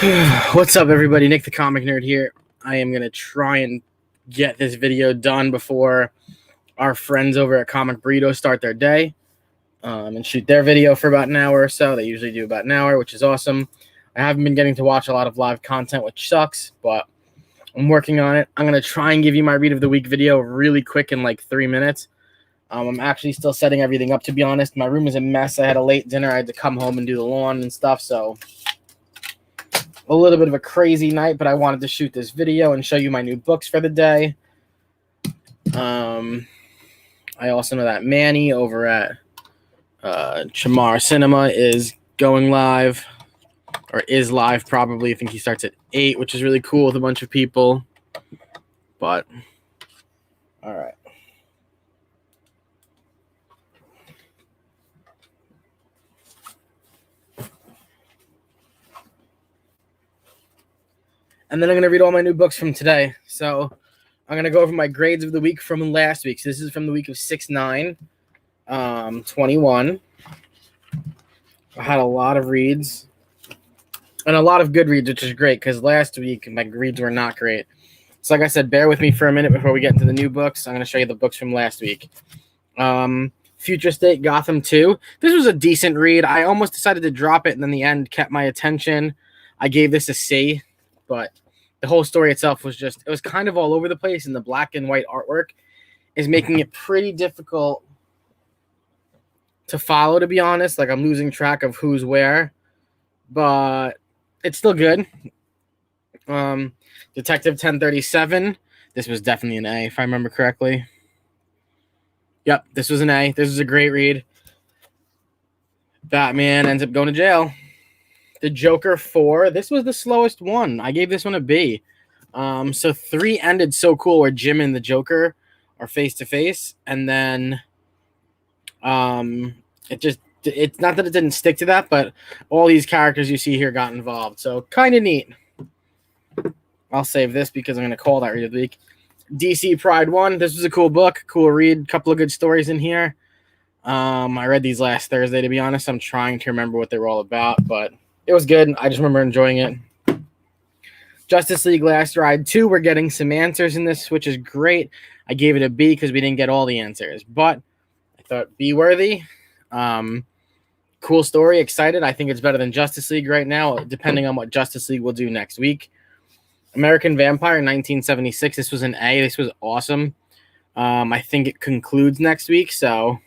What's up, everybody? Nick the Comic Nerd here. I am going to try and get this video done before our friends over at Comic Burrito start their day and shoot their video for about an hour or so. They usually do about an hour, which is awesome. I haven't been getting to watch a lot of live content, which sucks, but I'm working on it. I'm going to try and give you my Read of the Week video really quick in like 3 minutes. I'm actually still setting everything up, to be honest. My room is a mess. I had a late dinner. I had to come home and do the lawn and stuff, so a little bit of a crazy night, but I wanted to shoot this video and show you my new books for the day. I also know that Manny over at Chamar Cinema is going live, or is live probably. I think he starts at 8, which is really cool with a bunch of people. But, all right. And then I'm going to read all my new books from today. So I'm going to go over my grades of the week from last week. So this is from the week of 6/9/21. I had a lot of reads and a lot of good reads, which is great because last week my reads were not great. So like I said, bear with me for a minute before we get into the new books. I'm going to show you the books from last week. Future State Gotham 2. This was a decent read. I almost decided to drop it, and then the end kept my attention. I gave this a C, but the whole story itself was just, it was kind of all over the place, and the black and white artwork is making it pretty difficult to follow, to be honest. Like, I'm losing track of who's where, but it's still good. Detective 1037. This was definitely an A, if I remember correctly. Yep, this was an A. This was a great read. Batman ends up going to jail. The Joker 4. This was the slowest one. I gave this one a B. So 3 ended so cool where Jim and the Joker are face to face, and then it's not that it didn't stick to that, but all these characters you see here got involved. So kind of neat. I'll save this because I'm going to call that Read of the Week. DC Pride 1. This was a cool book, cool read, couple of good stories in here. I read these last Thursday, to be honest. I'm trying to remember what they were all about, but it was good. I just remember enjoying it. Justice League Last Ride 2. We're getting some answers in this, which is great. I gave it a B because we didn't get all the answers, but I thought B worthy. Cool story. Excited. I think it's better than Justice League right now, depending on what Justice League will do next week. American Vampire 1976. This was an A. This was awesome. I think it concludes next week, so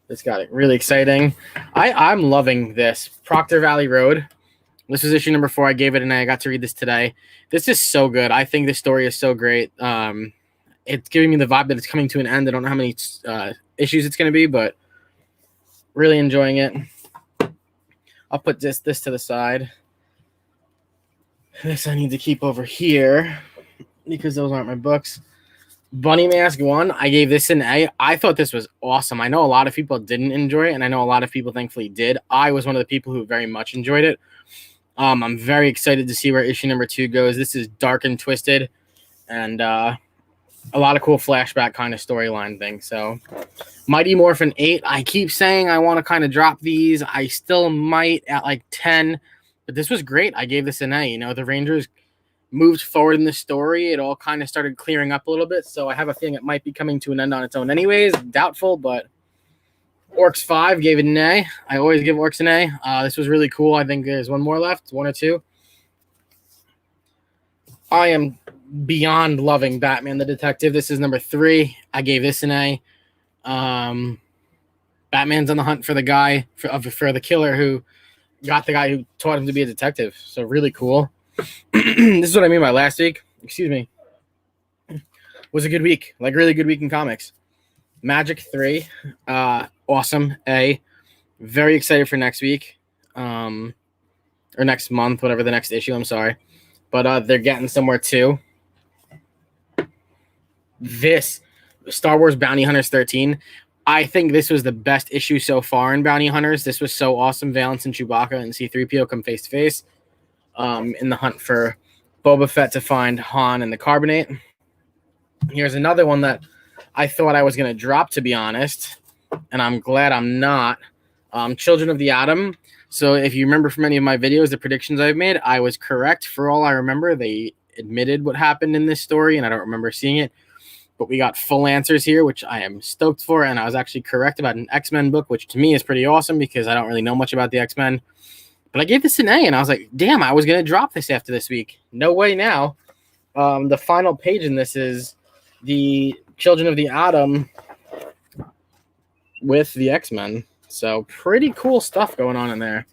this got it really exciting. I'm loving this. Proctor Valley Road. This was issue number 4. I gave it an A. I got to read this today. This is so good. I think this story is so great. It's giving me the vibe that it's coming to an end. I don't know how many issues it's going to be, but really enjoying it. I'll put this to the side. This I need to keep over here because those aren't my books. Bunny Mask 1, I gave this an A. I thought this was awesome. I know a lot of people didn't enjoy it, and I know a lot of people thankfully did. I was one of the people who very much enjoyed it. I'm very excited to see where issue number 2 goes. This is dark and twisted, and a lot of cool flashback kind of storyline thing. So, Mighty Morphin 8, I keep saying I want to kind of drop these. I still might at like 10, but this was great. I gave this an A. You know, the Rangers moved forward in the story. It all kind of started clearing up a little bit, so I have a feeling it might be coming to an end on its own anyways. Doubtful, but Orcs 5 gave it an A. I always give Orcs an A. This was really cool. I think there's one more left, 1 or 2. I am beyond loving Batman the Detective. This is number 3. I gave this an A. Batman's on the hunt for the guy, for the killer who got the guy who taught him to be a detective. So really cool. This is what I mean by last week. Excuse me. Was a good week. Like, really good week in comics. Magic 3. Awesome. A. Very excited for next week. Or next month, whatever the next issue. I'm sorry. But they're getting somewhere too. This Star Wars Bounty Hunters 13. I think this was the best issue so far in Bounty Hunters. This was so awesome. Valance and Chewbacca and C-3PO come face to face in the hunt for Boba Fett to find Han and the Carbonate. Here's another one that I thought I was going to drop, to be honest, and I'm glad I'm not. Children of the Atom. So if you remember from any of my videos, the predictions I've made, I was correct for all I remember. They admitted what happened in this story, and I don't remember seeing it. But we got full answers here, which I am stoked for, and I was actually correct about an X-Men book, which to me is pretty awesome because I don't really know much about the X-Men. But I gave this an A, and I was like, damn, I was going to drop this after this week. No way now. The final page in this is the Children of the Atom with the X-Men. So pretty cool stuff going on in there.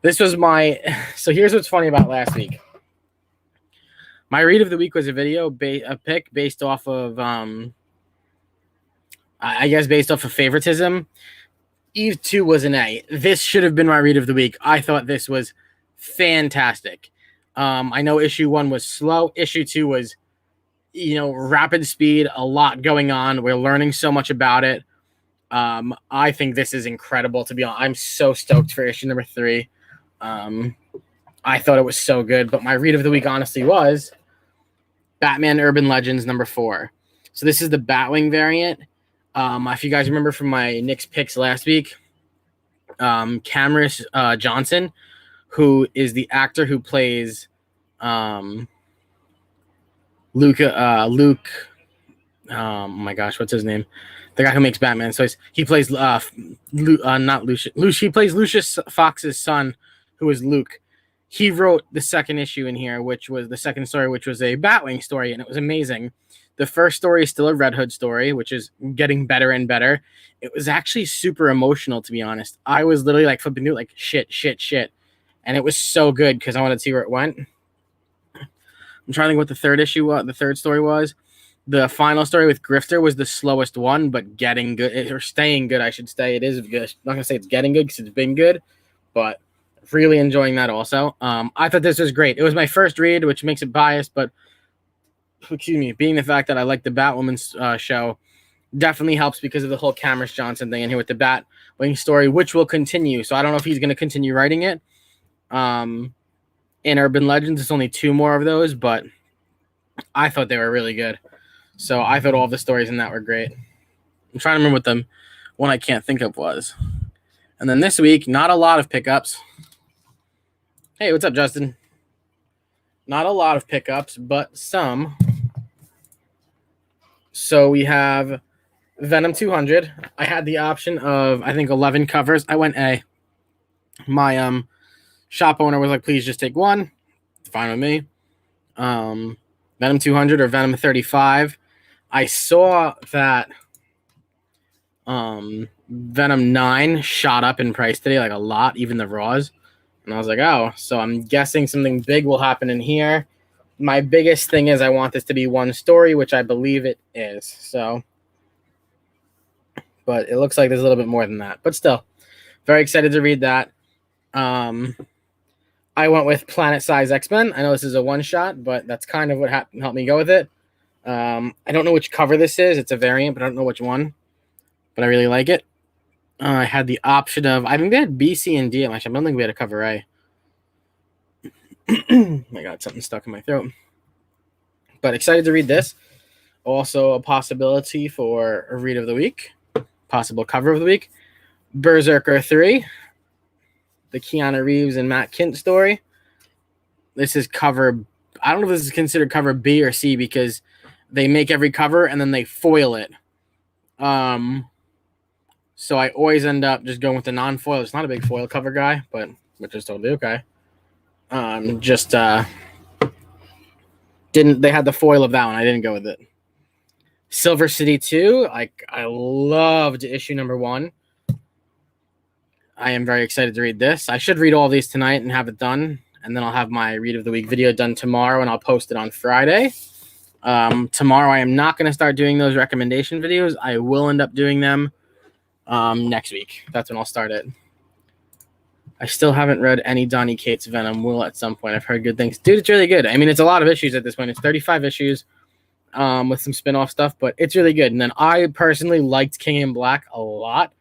This was my... So here's what's funny about last week. My read of the week was a video, a pick based off of, I guess, based off of favoritism. Eve 2 was an A. This should have been my read of the week. I thought this was fantastic. I know issue 1 was slow. Issue 2 was, rapid speed, a lot going on. We're learning so much about it. I think this is incredible, to be honest. I'm so stoked for issue number 3. I thought it was so good, but my read of the week honestly was Batman Urban Legends number 4. So this is the Batwing variant. If you guys remember from my Knicks picks last week, Cameron Johnson, who is the actor who plays Luke. Oh my gosh, what's his name? The guy who makes Batman. So he plays not Lucius. He plays Lucius Fox's son, who is Luke. He wrote the second issue in here, which was the second story, which was a Batwing story, and it was amazing. The first story is still a Red Hood story, which is getting better and better. It was actually super emotional, to be honest. I was literally like flipping through, like shit. And it was so good because I wanted to see where it went. I'm trying to think what the third story was. The final story with Grifter was the slowest one, but getting good, or staying good, I should say. It is good. I'm not going to say it's getting good because it's been good, but really enjoying that also. I thought this was great. It was my first read, which makes it biased, but being the fact that I like the Batwoman show definitely helps because of the whole Cameron Johnson thing in here with the Batwing story, which will continue. So I don't know if he's going to continue writing it. In Urban Legends, there's only 2 more of those, but I thought they were really good. So I thought all the stories in that were great. I'm trying to remember what the one I can't think of was. And then this week, not a lot of pickups. Hey, what's up, Justin? Not a lot of pickups, but some. So we have Venom 200. I had the option of, I think, 11 covers. I went A. My shop owner was like, please just take one. It's fine with me. Venom 200 or Venom 35. I saw that Venom 9 shot up in price today, like a lot, even the raws. And I was like, oh, so I'm guessing something big will happen in here. My biggest thing is I want this to be one story, which I believe it is. So, but it looks like there's a little bit more than that. But still, very excited to read that. I went with Planet Size X-Men. I know this is a one-shot, but that's kind of what helped me go with it. I don't know which cover this is. It's a variant, but I don't know which one. But I really like it. I had the option of, I think they had B, C, and D at my shop. I don't think we had a cover A. I got something stuck in my throat. But excited to read this. Also a possibility for a read of the week. Possible cover of the week. Berserker 3. The Keanu Reeves and Matt Kint story. This is cover, I don't know if this is considered cover B or C because they make every cover and then they foil it. So I always end up just going with the non-foil. It's not a big foil cover guy, but which is totally okay. They had the foil of that one. I didn't go with it. Silver City 2. I loved issue number 1. I am very excited to read this. I should read all these tonight and have it done. And then I'll have my read of the week video done tomorrow and I'll post it on Friday. Tomorrow I am not going to start doing those recommendation videos. I will end up doing them next week. That's when I'll start it. I still haven't read any Donny Cates Venom. Will at some point. I've heard good things. Dude, it's really good. I mean, it's a lot of issues at this point. It's 35 issues with some spin-off stuff, but it's really good. And then I personally liked King in Black a lot,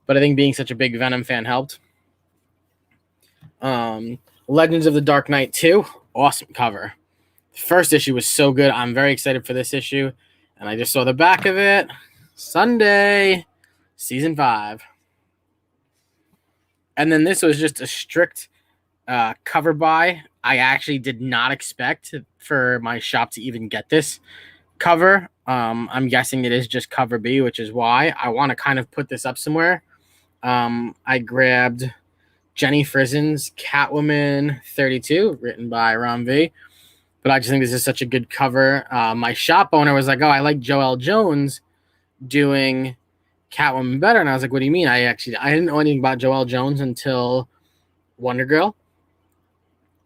but I think being such a big Venom fan helped. Legends of the Dark Knight 2. Awesome cover. The first issue was so good. I'm very excited for this issue. And I just saw the back of it. Sunday, season 5. And then this was just a strict cover buy. I actually did not expect for my shop to even get this cover. I'm guessing it is just cover B, which is why I want to kind of put this up somewhere. I grabbed Jenny Frizen's Catwoman 32, written by Ron V. But I just think this is such a good cover. My shop owner was like, "Oh, I like Joelle Jones doing Catwoman better," and I was like, "What do you mean?" I didn't know anything about Joelle Jones until Wonder Girl,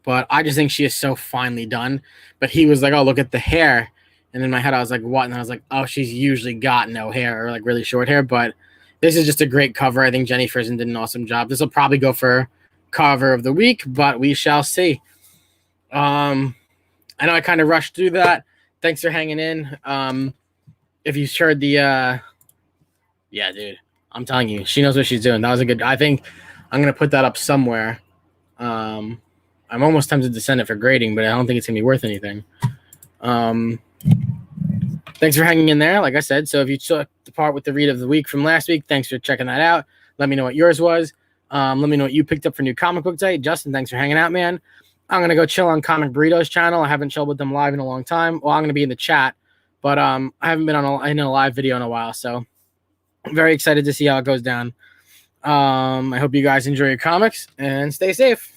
but I just think she is so finely done. But he was like, "Oh, look at the hair," and in my head I was like, "What?" And I was like, "Oh, she's usually got no hair or like really short hair." But this is just a great cover. I think Jenny Frizen did an awesome job. This will probably go for cover of the week, but we shall see. I know I kind of rushed through that. Thanks for hanging in. If you heard the, yeah, dude, I'm telling you, she knows what she's doing. That was a good. I think I'm gonna put that up somewhere. I'm almost tempted to send it for grading, but I don't think it's gonna be worth anything. Thanks for hanging in there. Like I said, so if you took the part with the read of the week from last week, thanks for checking that out. Let me know what yours was. Let me know what you picked up for New Comic Book Day. Justin, thanks for hanging out, man. I'm going to go chill on Comic Burrito's channel. I haven't chilled with them live in a long time. Well, I'm going to be in the chat, but I haven't been in a live video in a while, so I'm very excited to see how it goes down. I hope you guys enjoy your comics and stay safe.